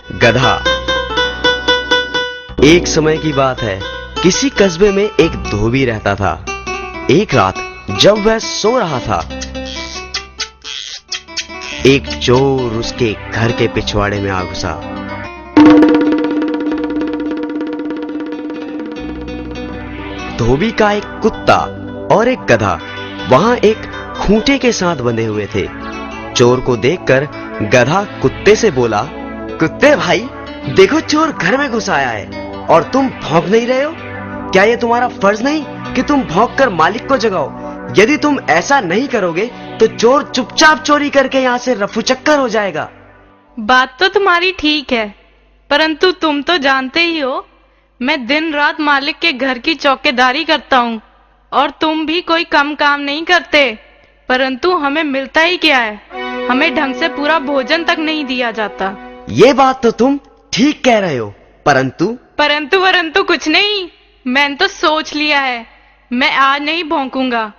गधा। एक समय की बात है, किसी कस्बे में एक धोबी रहता था। एक रात जब वह सो रहा था, एक चोर उसके घर के पिछवाड़े में आ घुसा। धोबी का एक कुत्ता और एक गधा वहां एक खूंटे के साथ बंधे हुए थे। चोर को देखकर गधा कुत्ते से बोला, कुत्ते भाई, देखो चोर घर में घुस आया है और तुम भौंक नहीं रहे हो। क्या ये तुम्हारा फर्ज नहीं कि तुम भौंक कर मालिक को जगाओ? यदि तुम ऐसा नहीं करोगे तो चोर चुपचाप चोरी करके यहाँ से रफूचक्कर हो जाएगा। बात तो तुम्हारी ठीक है, परंतु तुम तो जानते ही हो मैं दिन रात मालिक के घर की चौकीदारी करता हूँ और तुम भी कोई कम काम नहीं करते, परंतु हमें मिलता ही क्या है? हमें ढंग से पूरा भोजन तक नहीं दिया जाता। ये बात तो तुम ठीक कह रहे हो, परंतु कुछ नहीं। मैंने तो सोच लिया है, मैं आज नहीं भौंकूंगा।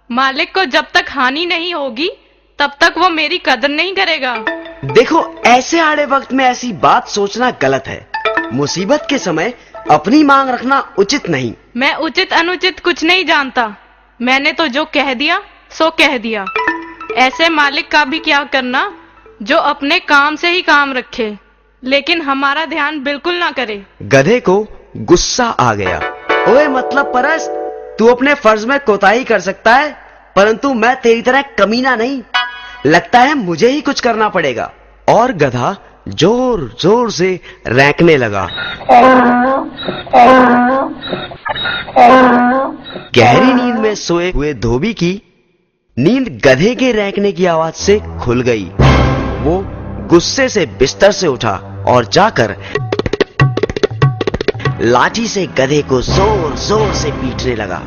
मालिक को जब तक हानि नहीं होगी तब तक वो मेरी कदर नहीं करेगा। देखो, ऐसे आड़े वक्त में ऐसी बात सोचना गलत है। मुसीबत के समय अपनी मांग रखना उचित नहीं। मैं उचित अनुचित कुछ नहीं जानता। मैंने तो जो कह दिया सो कह दिया। ऐसे मालिक का भी क्या करना जो अपने काम से ही काम रखे, लेकिन हमारा ध्यान बिल्कुल ना करे। गधे को गुस्सा आ गया। ओए मतलब परस, तू अपने फर्ज में कोताही कर सकता है, परंतु मैं तेरी तरह कमीना नहीं। लगता है मुझे ही कुछ करना पड़ेगा। और गधा जोर जोर से रैंकने लगा। गहरी नींद में सोए हुए धोबी की नींद गधे के रैंकने की आवाज से खुल गई। वो गुस्से से बिस्तर से उठा और जाकर लाठी से गधे को जोर जोर से पीटने लगा।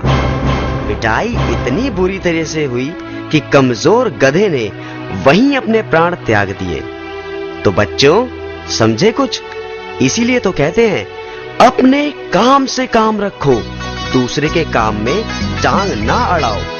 पिटाई इतनी बुरी तरह से हुई कि कमजोर गधे ने वहीं अपने प्राण त्याग दिए। तो बच्चों, समझे कुछ? इसीलिए तो कहते हैं, अपने काम से काम रखो, दूसरे के काम में टांग ना अड़ाओ।